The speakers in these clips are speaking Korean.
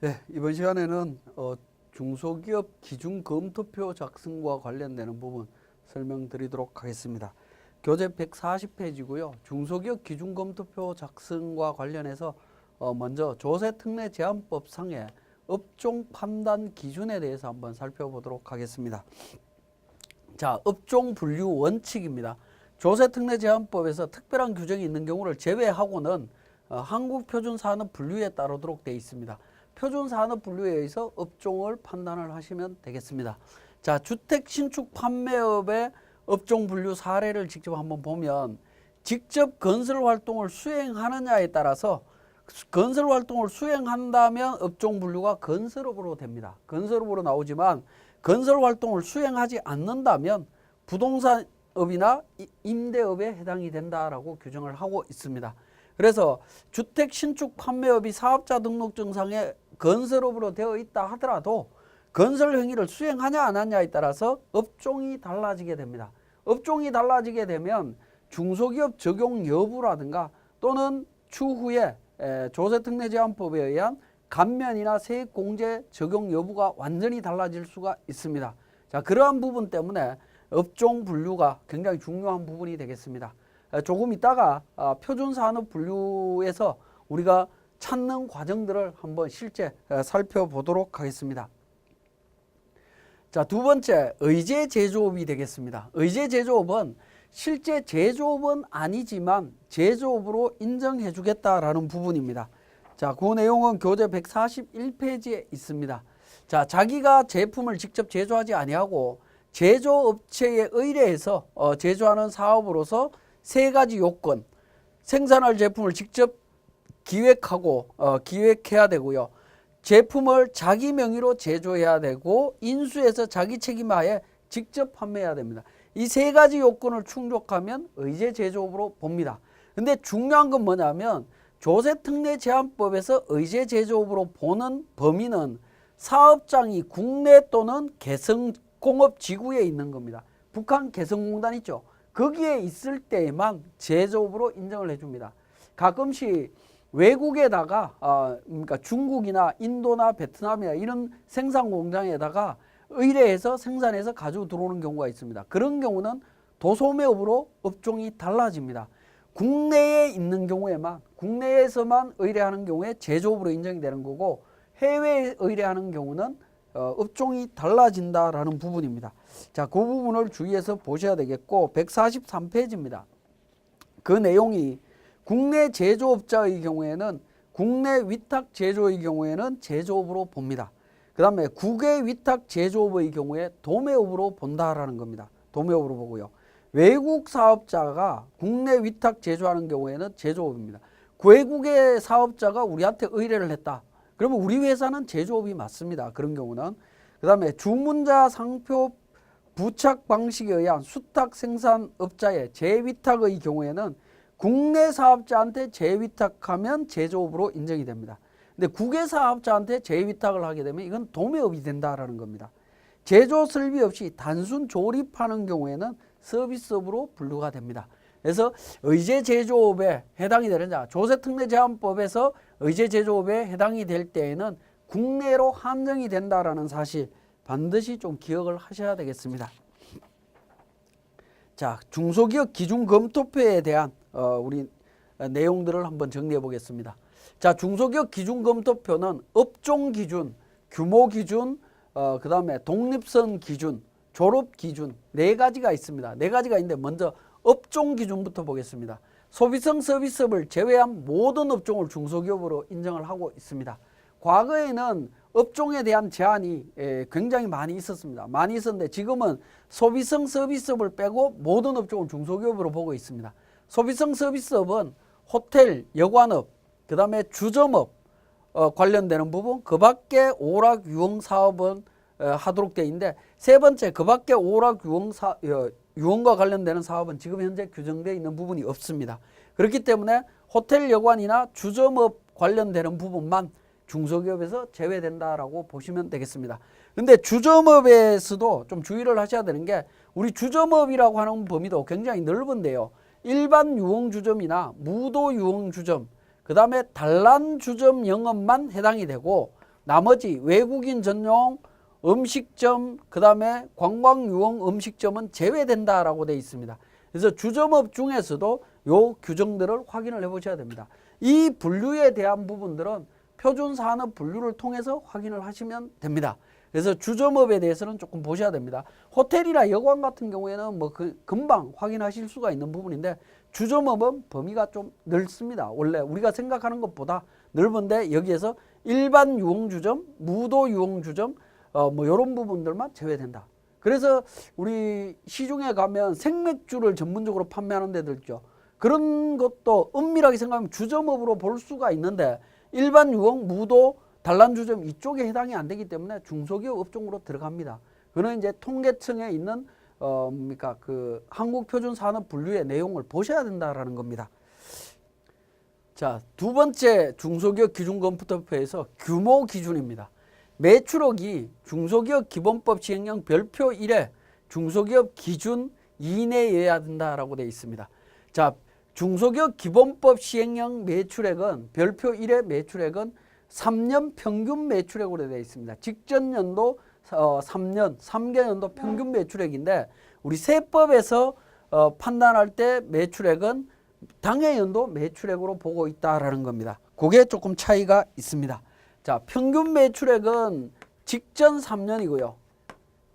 네, 이번 시간에는 중소기업 기준 검토표 작성과 관련되는 부분 설명드리도록 하겠습니다. 교재 140페이지고요. 중소기업 기준 검토표 작성과 관련해서 먼저 조세특례제한법상의 업종 판단 기준에 대해서 한번 살펴보도록 하겠습니다. 자, 업종 분류 원칙입니다. 조세특례제한법에서 특별한 규정이 있는 경우를 제외하고는 한국표준산업 분류에 따르도록 되어 있습니다. 표준산업 분류에 의해서 업종을 판단을 하시면 되겠습니다. 자, 주택 신축 판매업의 업종 분류 사례를 직접 한번 보면 직접 건설 활동을 수행하느냐에 따라서 건설 활동을 수행한다면 업종 분류가 건설업으로 됩니다. 건설업으로 나오지만 건설 활동을 수행하지 않는다면 부동산업이나 임대업에 해당이 된다라고 규정을 하고 있습니다. 그래서 주택 신축 판매업이 사업자 등록증상에 건설업으로 되어 있다 하더라도 건설 행위를 수행하냐 안 하냐에 따라서 업종이 달라지게 됩니다. 업종이 달라지게 되면 중소기업 적용 여부라든가 또는 추후에 조세특례제한법에 의한 감면이나 세액공제 적용 여부가 완전히 달라질 수가 있습니다. 자, 그러한 부분 때문에 업종 분류가 굉장히 중요한 부분이 되겠습니다. 조금 있다가 표준산업 분류에서 우리가 찾는 과정들을 한번 실제 살펴보도록 하겠습니다. 자, 두 번째, 의제 제조업이 되겠습니다. 의제 제조업은 실제 제조업은 아니지만 제조업으로 인정해 주겠다라는 부분입니다. 자, 그 내용은 교재 141페이지에 있습니다. 자, 자기가 제품을 직접 제조하지 아니하고 제조업체에 의뢰해서 제조하는 사업으로서 세 가지 요건, 생산할 제품을 직접 기획하고 기획해야 되고요. 제품을 자기 명의로 제조해야 되고 인수해서 자기 책임하에 직접 판매해야 됩니다. 이 세 가지 요건을 충족하면 의제 제조업으로 봅니다. 근데 중요한 건 뭐냐면 조세특례제한법에서 의제 제조업으로 보는 범위는 사업장이 국내 또는 개성공업지구에 있는 겁니다. 북한 개성공단 있죠. 거기에 있을 때에만 제조업으로 인정을 해줍니다. 가끔씩 외국에다가 그러니까 중국이나 인도나 베트남이나 이런 생산 공장에다가 의뢰해서 생산해서 가지고 들어오는 경우가 있습니다. 그런 경우는 도소매업으로 업종이 달라집니다. 국내에 있는 경우에만 국내에서만 의뢰하는 경우에 제조업으로 인정이 되는 거고 해외에 의뢰하는 경우는 업종이 달라진다라는 부분입니다. 자, 그 부분을 주의해서 보셔야 되겠고 143페이지입니다. 그 내용이 국내 제조업자의 경우에는 국내 위탁 제조의 경우에는 제조업으로 봅니다. 그 다음에 국외 위탁 제조업의 경우에 도매업으로 본다라는 겁니다. 도매업으로 보고요. 외국 사업자가 국내 위탁 제조하는 경우에는 제조업입니다. 외국의 사업자가 우리한테 의뢰를 했다. 그러면 우리 회사는 제조업이 맞습니다. 그런 경우는. 그 다음에 주문자 상표 부착 방식에 의한 수탁 생산업자의 재위탁의 경우에는 국내 사업자한테 재위탁하면 제조업으로 인정이 됩니다. 근데 국외 사업자한테 재위탁을 하게 되면 이건 도매업이 된다라는 겁니다. 제조 설비 없이 단순 조립하는 경우에는 서비스업으로 분류가 됩니다. 그래서 의제 제조업에 해당이 되는 자, 조세특례제한법에서 의제 제조업에 해당이 될 때에는 국내로 한정이 된다라는 사실 반드시 좀 기억을 하셔야 되겠습니다. 자, 중소기업 기준 검토표에 대한 우리 내용들을 한번 정리해 보겠습니다. 자, 중소기업 기준 검토표는 업종 기준, 규모 기준, 그 다음에 독립성 기준, 졸업 기준 네 가지가 있습니다. 네 가지가 있는데 먼저 업종 기준부터 보겠습니다. 소비성 서비스업을 제외한 모든 업종을 중소기업으로 인정을 하고 있습니다. 과거에는 업종에 대한 제한이 굉장히 많이 있었습니다. 많이 있었는데 지금은 소비성 서비스업을 빼고 모든 업종을 중소기업으로 보고 있습니다. 소비성 서비스업은 호텔, 여관업, 그 다음에 주점업 관련되는 부분, 그 밖에 오락, 유흥 사업은 하도록 되어 있는데 세 번째, 그 밖에 오락, 유흥과 관련되는 사업은 지금 현재 규정되어 있는 부분이 없습니다. 그렇기 때문에 호텔, 여관이나 주점업 관련되는 부분만 중소기업에서 제외된다라고 보시면 되겠습니다. 근데 주점업에서도 좀 주의를 하셔야 되는 게 우리 주점업이라고 하는 범위도 굉장히 넓은데요. 일반 유흥주점이나 무도 유흥주점, 그 다음에 단란주점 영업만 해당이 되고 나머지 외국인 전용 음식점, 그 다음에 관광유흥 음식점은 제외된다라고 되어 있습니다. 그래서 주점업 중에서도 요 규정들을 확인을 해 보셔야 됩니다. 이 분류에 대한 부분들은 표준산업 분류를 통해서 확인을 하시면 됩니다. 그래서 주점업에 대해서는 조금 보셔야 됩니다. 호텔이나 여관 같은 경우에는 뭐 금방 확인하실 수가 있는 부분인데 주점업은 범위가 좀 넓습니다. 원래 우리가 생각하는 것보다 넓은데 여기에서 일반 유흥주점, 무도 유흥주점 뭐 이런 부분들만 제외된다. 그래서 우리 시중에 가면 생맥주를 전문적으로 판매하는 데들 있죠. 그런 것도 엄밀하게 생각하면 주점업으로 볼 수가 있는데 일반 유흥, 무도, 단란주점 이쪽에 해당이 안 되기 때문에 중소기업 업종으로 들어갑니다. 그는 이제 통계청에 있는 그러니까 그 한국표준산업분류의 내용을 보셔야 된다라는 겁니다. 자, 두 번째 중소기업 기준검토표에서 규모 기준입니다. 매출액이 중소기업 기본법 시행령 별표 1에 중소기업 기준 이내여야 된다라고 되어 있습니다. 자, 중소기업 기본법 시행령 매출액은 별표 1의 매출액은 3년 평균 매출액으로 되어 있습니다. 직전 연도 3년, 3개 연도 평균 매출액인데 우리 세법에서 판단할 때 매출액은 당해 연도 매출액으로 보고 있다라는 겁니다. 그게 조금 차이가 있습니다. 자, 평균 매출액은 직전 3년이고요.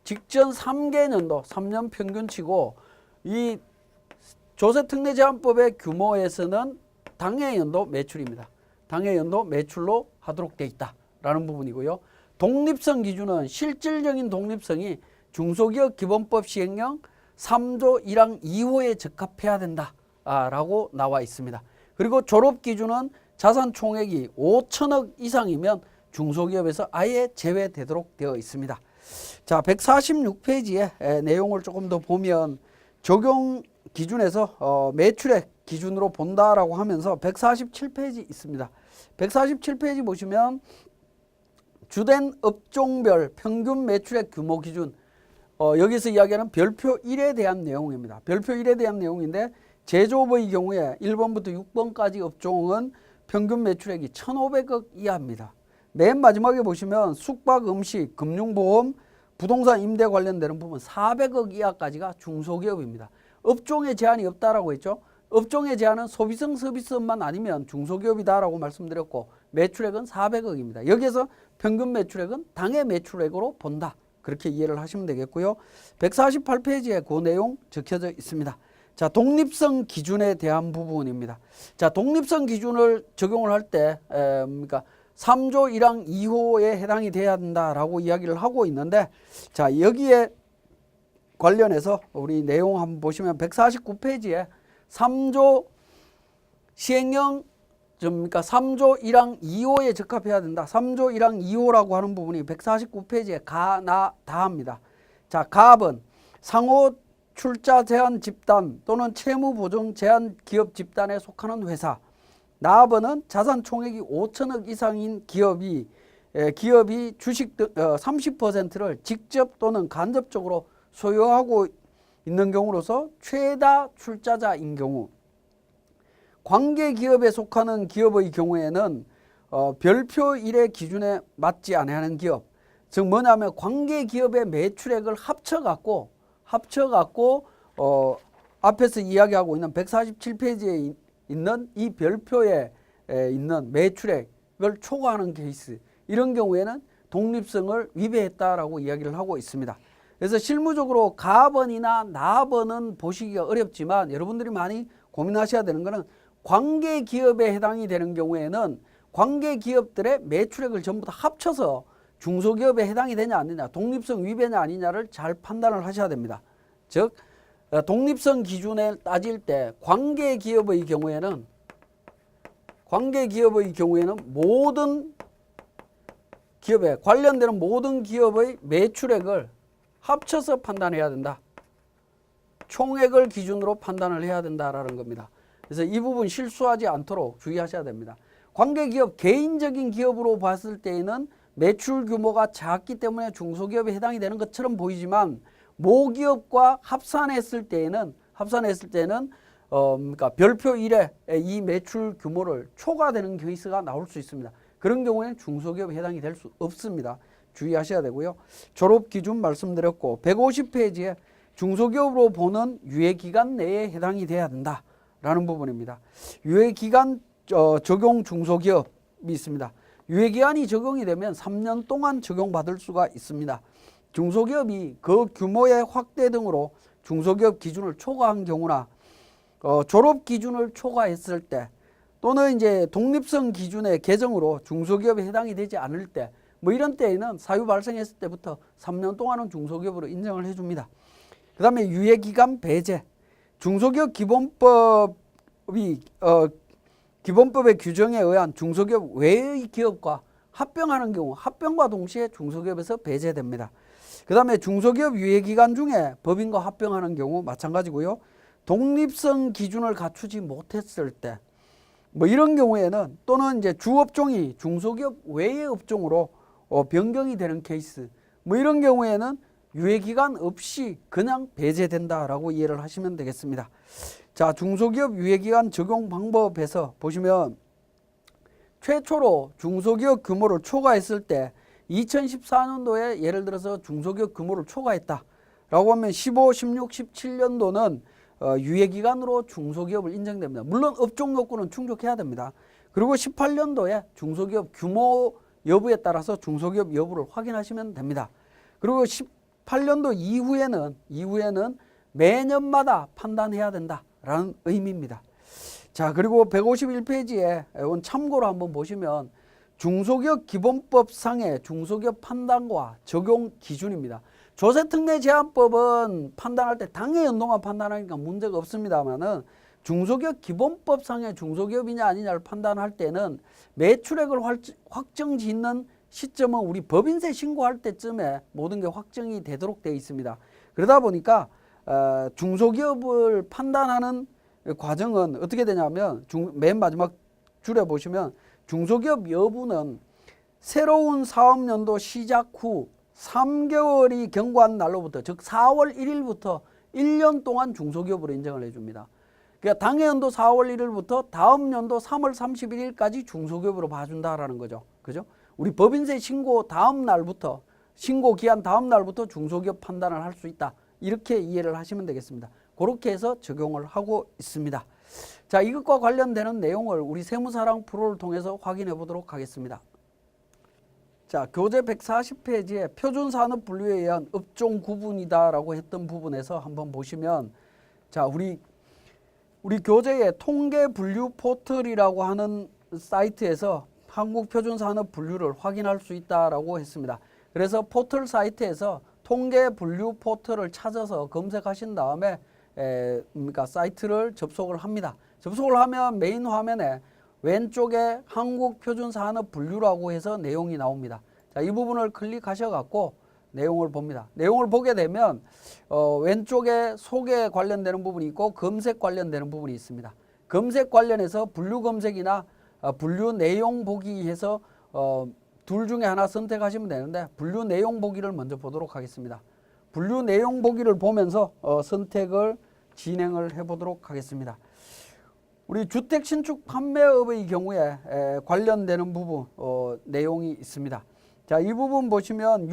직전 3개 연도 3년 평균치고 이 조세특례제한법의 규모에서는 당해 연도 매출입니다. 당해 연도 매출로 하도록 되어 있다라는 부분이고요. 독립성 기준은 실질적인 독립성이 중소기업 기본법 시행령 3조 1항 2호에 적합해야 된다라고 나와 있습니다. 그리고 졸업 기준은 자산 총액이 5천억 이상이면 중소기업에서 아예 제외되도록 되어 있습니다. 자, 146페이지의 내용을 조금 더 보면 적용 기준에서 매출액 기준으로 본다라고 하면서 147페이지 있습니다. 147페이지 보시면 주된 업종별 평균 매출액 규모 기준 여기서 이야기하는 별표 1에 대한 내용입니다. 별표 1에 대한 내용인데 제조업의 경우에 1번부터 6번까지 업종은 평균 매출액이 1,500억 이하입니다. 맨 마지막에 보시면 숙박, 음식, 금융보험, 부동산 임대 관련되는 부분 400억 이하까지가 중소기업입니다. 업종에 제한이 없다라고 했죠. 업종의 제한은 소비성 서비스업만 아니면 중소기업이다라고 말씀드렸고 매출액은 400억입니다. 여기에서 평균 매출액은 당해 매출액으로 본다. 그렇게 이해를 하시면 되겠고요. 148페이지에 그 내용 적혀져 있습니다. 자, 독립성 기준에 대한 부분입니다. 자, 독립성 기준을 적용을 할 때 그러니까 3조 1항 2호에 해당이 돼야 된다라고 이야기를 하고 있는데 자, 여기에 관련해서 우리 내용 한번 보시면 149페이지에 3조 시행령 그러니까 3조 1항 2호에 적합해야 된다. 3조 1항 2호라고 하는 부분이 149페이지에 가, 나, 다합니다. 자, 가압은 상호 출자 제한 집단 또는 채무 보증 제한 기업 집단에 속하는 회사. 나압은 자산 총액이 5천억 이상인 기업이 주식 30%를 직접 또는 간접적으로 소유하고 있는 경우로서 최다 출자자인 경우, 관계기업에 속하는 기업의 경우에는 별표 1의 기준에 맞지 아니하는 기업, 즉 뭐냐면 관계기업의 매출액을 합쳐갖고 앞에서 이야기하고 있는 147페이지에 있는 이 별표에 있는 매출액을 초과하는 케이스, 이런 경우에는 독립성을 위배했다라고 이야기를 하고 있습니다. 그래서 실무적으로 가압원이나 나압원은 보시기가 어렵지만 여러분들이 많이 고민하셔야 되는 것은 관계기업에 해당이 되는 경우에는 관계기업들의 매출액을 전부 다 합쳐서 중소기업에 해당이 되냐 안 되냐, 독립성 위배냐 아니냐를 잘 판단을 하셔야 됩니다. 즉 독립성 기준에 따질 때 관계기업의 경우에는 모든 기업에 관련되는 모든 기업의 매출액을 합쳐서 판단해야 된다. 총액을 기준으로 판단을 해야 된다라는 겁니다. 그래서 이 부분 실수하지 않도록 주의하셔야 됩니다. 관계기업 개인적인 기업으로 봤을 때에는 매출 규모가 작기 때문에 중소기업에 해당이 되는 것처럼 보이지만 모기업과 합산했을 때는 그러니까 별표 1에 이 매출 규모를 초과되는 케이스가 나올 수 있습니다. 그런 경우에는 중소기업에 해당이 될 수 없습니다. 주의하셔야 되고요. 졸업 기준 말씀드렸고 150페이지에 중소기업으로 보는 유예기간 내에 해당이 돼야 된다라는 부분입니다. 유예기간 적용 중소기업이 있습니다. 유예기간이 적용이 되면 3년 동안 적용받을 수가 있습니다. 중소기업이 그 규모의 확대 등으로 중소기업 기준을 초과한 경우나 졸업 기준을 초과했을 때 또는 이제 독립성 기준의 개정으로 중소기업에 해당이 되지 않을 때 뭐 이런 때에는 사유 발생했을 때부터 3년 동안은 중소기업으로 인정을 해줍니다. 그 다음에 유예기간 배제, 중소기업 기본법의 규정에 의한 중소기업 외의 기업과 합병하는 경우 합병과 동시에 중소기업에서 배제됩니다. 그 다음에 중소기업 유예기간 중에 법인과 합병하는 경우 마찬가지고요. 독립성 기준을 갖추지 못했을 때 뭐 이런 경우에는 또는 이제 주업종이 중소기업 외의 업종으로 변경이 되는 케이스 뭐 이런 경우에는 유예기간 없이 그냥 배제된다라고 이해를 하시면 되겠습니다. 자, 중소기업 유예기간 적용 방법에서 보시면 최초로 중소기업 규모를 초과했을 때 2014년도에 예를 들어서 중소기업 규모를 초과했다라고 하면 15, 16, 17년도는 유예기간으로 중소기업을 인정됩니다. 물론 업종 요건은 충족해야 됩니다. 그리고 18년도에 중소기업 규모 여부에 따라서 중소기업 여부를 확인하시면 됩니다. 그리고 18년도 이후에는 매년마다 판단해야 된다라는 의미입니다. 자, 그리고 151페이지에 참고로 한번 보시면 중소기업 기본법상의 중소기업 판단과 적용 기준입니다. 조세특례제한법은 판단할 때 당해 연도만 판단하니까 문제가 없습니다만은 중소기업 기본법상의 중소기업이냐 아니냐를 판단할 때는 매출액을 확정 짓는 시점은 우리 법인세 신고할 때쯤에 모든 게 확정이 되도록 되어 있습니다. 그러다 보니까 중소기업을 판단하는 과정은 어떻게 되냐면 맨 마지막 줄에 보시면 중소기업 여부는 새로운 사업연도 시작 후 3개월이 경과한 날로부터 즉 4월 1일부터 1년 동안 중소기업으로 인정을 해줍니다. 그러니까 당해 연도 4월 1일부터 다음 연도 3월 31일까지 중소기업으로 봐준다라는 거죠. 그죠? 우리 법인세 신고 다음 날부터 신고 기한 다음 날부터 중소기업 판단을 할 수 있다. 이렇게 이해를 하시면 되겠습니다. 그렇게 해서 적용을 하고 있습니다. 자, 이것과 관련되는 내용을 우리 세무사랑 프로를 통해서 확인해 보도록 하겠습니다. 자, 교재 140페이지에 표준산업 분류에 의한 업종 구분이다라고 했던 부분에서 한번 보시면 자, 우리 교재에 통계 분류 포털이라고 하는 사이트에서 한국 표준산업 분류를 확인할 수 있다라고 했습니다. 그래서 포털 사이트에서 통계 분류 포털을 찾아서 검색하신 다음에 그러니까 사이트를 접속을 합니다. 접속을 하면 메인 화면에 왼쪽에 한국 표준산업 분류라고 해서 내용이 나옵니다. 자, 이 부분을 클릭하셔갖고 내용을 봅니다. 내용을 보게 되면 왼쪽에 소개 관련되는 부분이 있고 검색 관련되는 부분이 있습니다. 검색 관련해서 분류 검색이나 분류 내용 보기 해서 둘 중에 하나 선택하시면 되는데 분류 내용 보기를 먼저 보도록 하겠습니다. 분류 내용 보기를 보면서 선택을 진행을 해보도록 하겠습니다. 우리 주택 신축 판매업의 경우에 관련되는 부분 내용이 있습니다. 자, 이 부분 보시면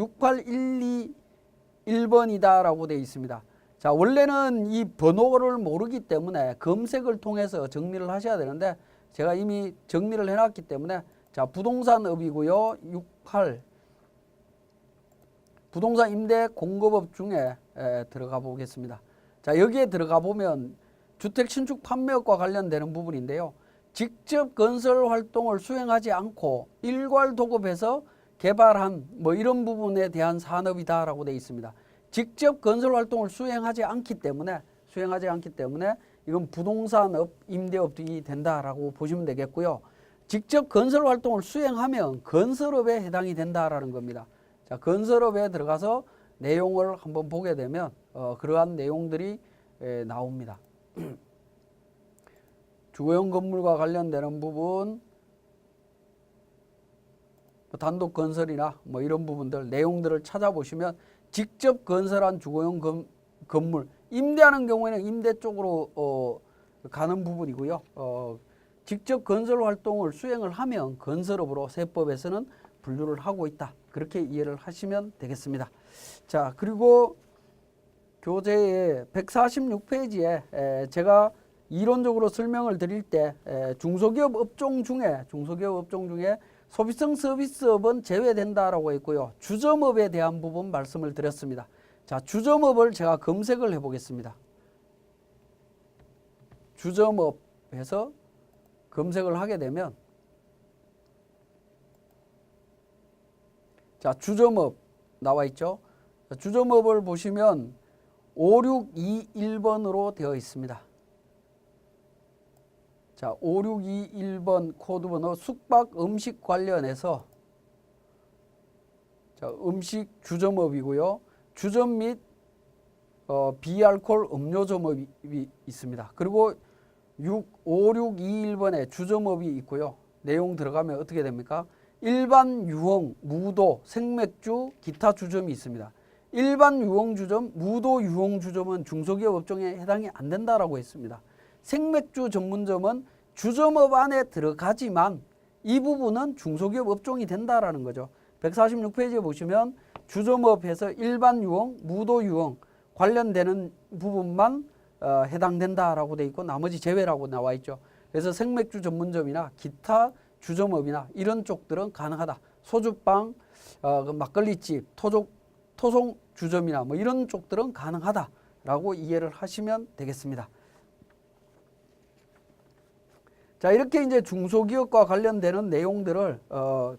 68121번이다라고 되어 있습니다. 자, 원래는 이 번호를 모르기 때문에 검색을 통해서 정리를 하셔야 되는데 제가 이미 정리를 해놨기 때문에 자, 부동산업이고요. 68 부동산 임대 공급업 중에 들어가 보겠습니다. 자, 여기에 들어가 보면 주택 신축 판매업과 관련되는 부분인데요. 직접 건설 활동을 수행하지 않고 일괄 도급해서 개발한 뭐 이런 부분에 대한 산업이다라고 되어 있습니다. 직접 건설 활동을 수행하지 않기 때문에 이건 부동산업, 임대업이 된다라고 보시면 되겠고요. 직접 건설 활동을 수행하면 건설업에 해당이 된다라는 겁니다. 자, 건설업에 들어가서 내용을 한번 보게 되면 그러한 내용들이 나옵니다. 주거용 건물과 관련되는 부분, 단독 건설이나 뭐 이런 부분들 내용들을 찾아보시면 직접 건설한 주거용 건물 임대하는 경우에는 임대 쪽으로 가는 부분이고요. 직접 건설 활동을 수행을 하면 건설업으로 세법에서는 분류를 하고 있다. 그렇게 이해를 하시면 되겠습니다. 자, 그리고 교재의 146페이지에 제가 이론적으로 설명을 드릴 때 중소기업 업종 중에 소비성 서비스업은 제외된다라고 했고요. 주점업에 대한 부분 말씀을 드렸습니다. 자, 주점업을 제가 검색을 해보겠습니다. 주점업에서 검색을 하게 되면 자, 주점업 나와 있죠. 주점업을 보시면 5621번으로 되어 있습니다. 자, 5621번 코드번호 숙박 음식 관련해서 자, 음식 주점업이고요. 주점 및 비알코올 음료점업이 있습니다. 그리고 5621번에 주점업이 있고요. 내용 들어가면 어떻게 됩니까? 일반 유흥, 무도, 생맥주, 기타 주점이 있습니다. 일반 유흥 주점, 무도 유흥 주점은 중소기업 업종에 해당이 안 된다라고 했습니다. 생맥주 전문점은 주점업 안에 들어가지만 이 부분은 중소기업 업종이 된다라는 거죠. 146페이지에 보시면 주점업에서 일반 유흥, 무도 유흥 관련되는 부분만 해당된다라고 돼 있고 나머지 제외라고 나와 있죠. 그래서 생맥주 전문점이나 기타 주점업이나 이런 쪽들은 가능하다. 소주빵, 막걸리집, 토종 주점이나 뭐 이런 쪽들은 가능하다라고 이해를 하시면 되겠습니다. 자, 이렇게 이제 중소기업과 관련되는 내용들을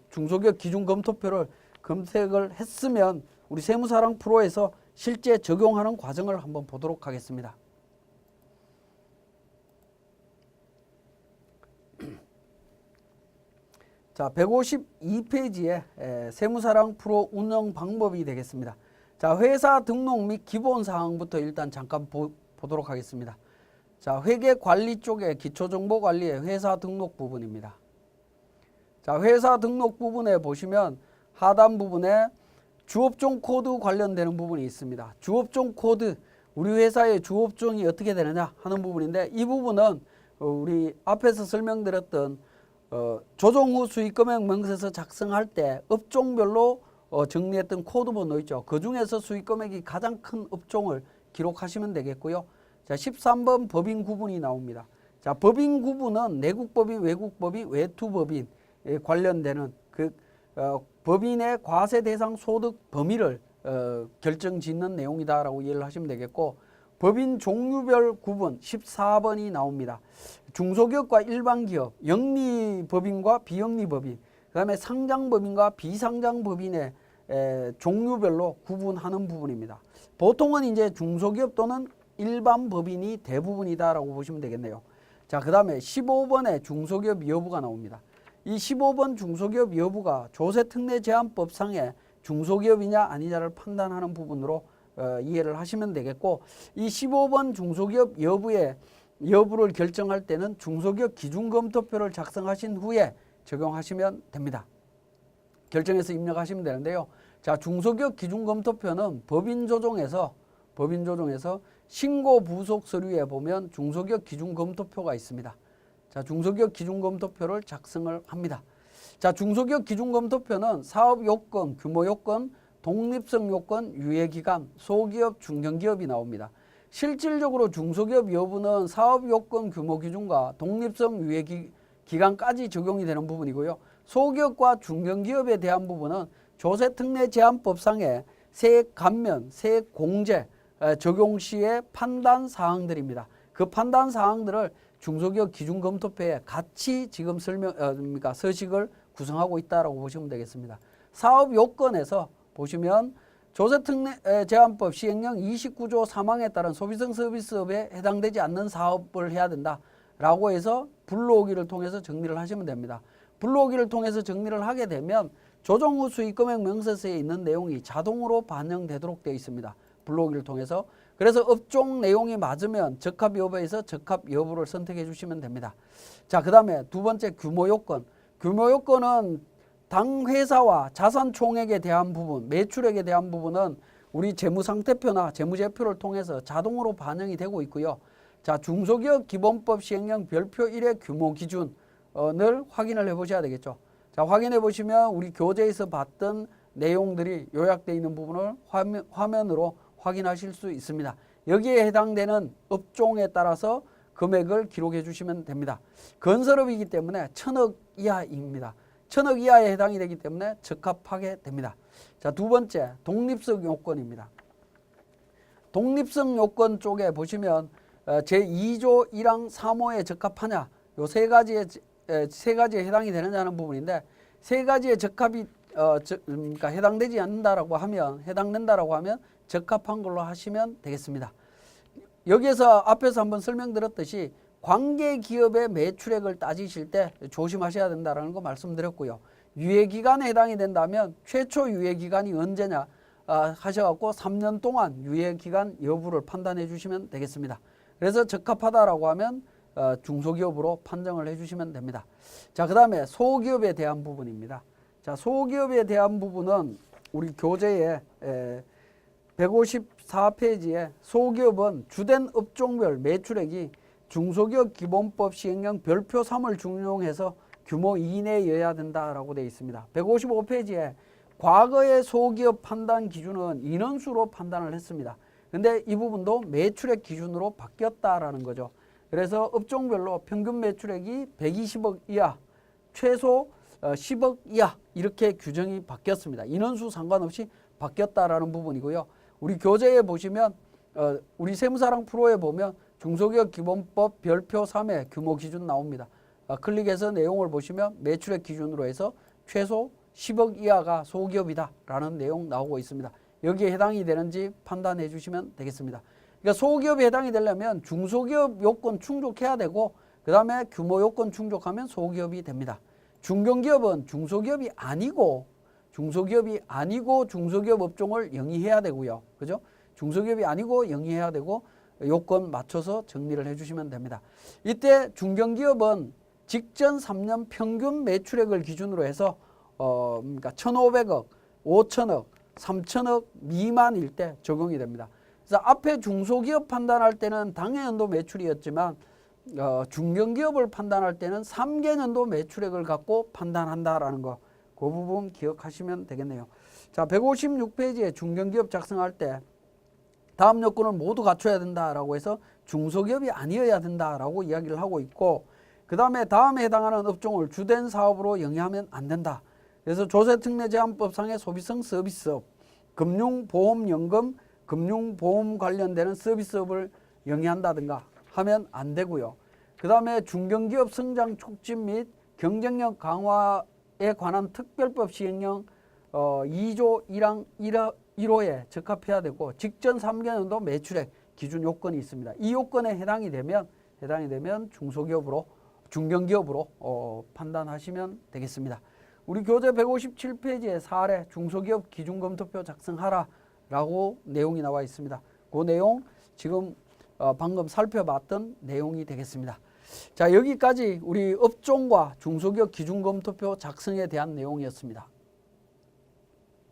중소기업 기준 검토표를 검색을 했으면 우리 세무사랑 프로에서 실제 적용하는 과정을 한번 보도록 하겠습니다. 자, 152페이지에 세무사랑 프로 운영 방법이 되겠습니다. 자, 회사 등록 및 기본 사항부터 일단 잠깐 보도록 하겠습니다. 자, 회계관리 쪽에 기초정보관리의 회사 등록 부분입니다. 자, 회사 등록 부분에 보시면 하단 부분에 주업종 코드 관련되는 부분이 있습니다. 주업종 코드, 우리 회사의 주업종이 어떻게 되느냐 하는 부분인데 이 부분은 우리 앞에서 설명드렸던 조정 후 수익금액 명세서 작성할 때 업종별로 정리했던 코드 번호 있죠. 그 중에서 수익금액이 가장 큰 업종을 기록하시면 되겠고요. 자, 13번 법인 구분이 나옵니다. 자, 법인 구분은 내국법인, 외국법인, 외투법인에 관련되는 그 법인의 과세 대상 소득 범위를 결정짓는 내용이다라고 이해를 하시면 되겠고 법인 종류별 구분 14번이 나옵니다. 중소기업과 일반기업, 영리법인과 비영리법인, 그 다음에 상장법인과 비상장법인의 종류별로 구분하는 부분입니다. 보통은 이제 중소기업 또는 일반 법인이 대부분이다라고 보시면 되겠네요. 자, 그 다음에 15번에 중소기업 여부가 나옵니다. 이 15번 중소기업 여부가 조세특례제한법상의 중소기업이냐 아니냐를 판단하는 부분으로 이해를 하시면 되겠고 이 15번 중소기업 여부를 결정할 때는 중소기업 기준검토표를 작성하신 후에 적용하시면 됩니다. 결정해서 입력하시면 되는데요. 자, 중소기업 기준검토표는 법인조정에서 신고 부속 서류에 보면 중소기업 기준검토표가 있습니다. 자, 중소기업 기준검토표를 작성을 합니다. 자, 중소기업 기준검토표는 사업요건, 규모요건, 독립성 요건, 유예기간, 소기업, 중견기업이 나옵니다. 실질적으로 중소기업 여부는 사업요건, 규모기준과 독립성, 유예기간까지 적용이 되는 부분이고요. 소기업과 중견기업에 대한 부분은 조세특례제한법상의 세액 감면, 세액 공제 적용 시의 판단 사항들입니다. 그 판단 사항들을 중소기업 기준검토표에 같이 지금 서식을 구성하고 있다라고 보시면 되겠습니다. 사업 요건에서 보시면 조세특례제한법 시행령 29조 3항에 따른 소비성 서비스업에 해당되지 않는 사업을 해야 된다라고 해서 불러오기를 통해서 정리를 하시면 됩니다. 불러오기를 통해서 정리를 하게 되면 조정 후 수익금액 명세서에 있는 내용이 자동으로 반영되도록 되어 있습니다. 불러오기를 통해서. 그래서 업종 내용이 맞으면 적합 여부에서 적합 여부를 선택해 주시면 됩니다. 자, 그 다음에 두 번째 규모 요건. 규모 요건은 당 회사와 자산 총액에 대한 부분, 매출액에 대한 부분은 우리 재무상태표나 재무제표를 통해서 자동으로 반영이 되고 있고요. 자, 중소기업 기본법 시행령 별표 1의 규모 기준을 확인을 해 보셔야 되겠죠. 자, 확인해 보시면 우리 교재에서 봤던 내용들이 요약되어 있는 부분을 화면으로 확인하실 수 있습니다. 여기에 해당되는 업종에 따라서 금액을 기록해 주시면 됩니다. 건설업이기 때문에 1,000억 이하입니다. 1,000억 이하에 해당이 되기 때문에 적합하게 됩니다. 자, 두 번째, 독립성 요건입니다. 독립성 요건 쪽에 보시면 제2조 1항 3호에 적합하냐, 요 세 가지에 해당이 되느냐는 부분인데, 세 가지에 적합이 그러니까 해당되지 않는다라고 하면, 해당된다라고 하면 적합한 걸로 하시면 되겠습니다. 여기에서 앞에서 한번 설명드렸듯이 관계 기업의 매출액을 따지실 때 조심하셔야 된다라는 거 말씀드렸고요. 유예기간에 해당이 된다면 최초 유예기간이 언제냐 하셔갖고 3년 동안 유예기간 여부를 판단해 주시면 되겠습니다. 그래서 적합하다라고 하면 중소기업으로 판정을 해주시면 됩니다. 자, 그 다음에 소기업에 대한 부분입니다. 자, 소기업에 대한 부분은 우리 교재에 154페이지에 소기업은 주된 업종별 매출액이 중소기업 기본법 시행령 별표 3을 준용해서 규모 2 이내여야 된다라고 되어 있습니다. 155페이지에 과거의 소기업 판단 기준은 인원수로 판단을 했습니다. 근데 이 부분도 매출액 기준으로 바뀌었다라는 거죠. 그래서 업종별로 평균 매출액이 120억 이하, 최소 10억 이하 이렇게 규정이 바뀌었습니다. 인원수 상관없이 바뀌었다라는 부분이고요. 우리 교재에 보시면 우리 세무사랑 프로에 보면 중소기업 기본법 별표 3의 규모 기준 나옵니다. 클릭해서 내용을 보시면 매출액 기준으로 해서 최소 10억 이하가 소기업이다라는 내용 나오고 있습니다. 여기에 해당이 되는지 판단해 주시면 되겠습니다. 그러니까 소기업에 해당이 되려면 중소기업 요건 충족해야 되고 그 다음에 규모 요건 충족하면 소기업이 됩니다. 중견기업은 중소기업이 아니고 중소기업 업종을 영위해야 되고요. 그죠? 중소기업이 아니고 영위해야 되고 요건 맞춰서 정리를 해주시면 됩니다. 이때 중견기업은 직전 3년 평균 매출액을 기준으로 해서 그러니까 1,500억, 5천억, 3천억 미만일 때 적용이 됩니다. 그래서 앞에 중소기업 판단할 때는 당해연도 매출이었지만 중견기업을 판단할 때는 3개년도 매출액을 갖고 판단한다라는 거, 그 부분 기억하시면 되겠네요. 자, 156페이지에 중견기업 작성할 때 다음 요건을 모두 갖춰야 된다라고 해서 중소기업이 아니어야 된다라고 이야기를 하고 있고, 그 다음에 다음에 해당하는 업종을 주된 사업으로 영위하면 안 된다. 그래서 조세특례제한법상의 소비성 서비스업, 금융보험연금, 금융보험 관련되는 서비스업을 영위한다든가 하면 안 되고요. 그 다음에 중견기업 성장 촉진 및 경쟁력 강화에 관한 특별법 시행령 2조 1항 1호에 적합해야 되고 직전 3개년도 매출액 기준 요건이 있습니다. 이 요건에 해당이 되면 중견기업으로 판단하시면 되겠습니다. 우리 교재 157페이지에 사례 중소기업 기준검토표 작성하라 라고 내용이 나와 있습니다. 그 내용 지금 방금 살펴봤던 내용이 되겠습니다. 자, 여기까지 우리 업종과 중소기업 기준검토표 작성에 대한 내용이었습니다.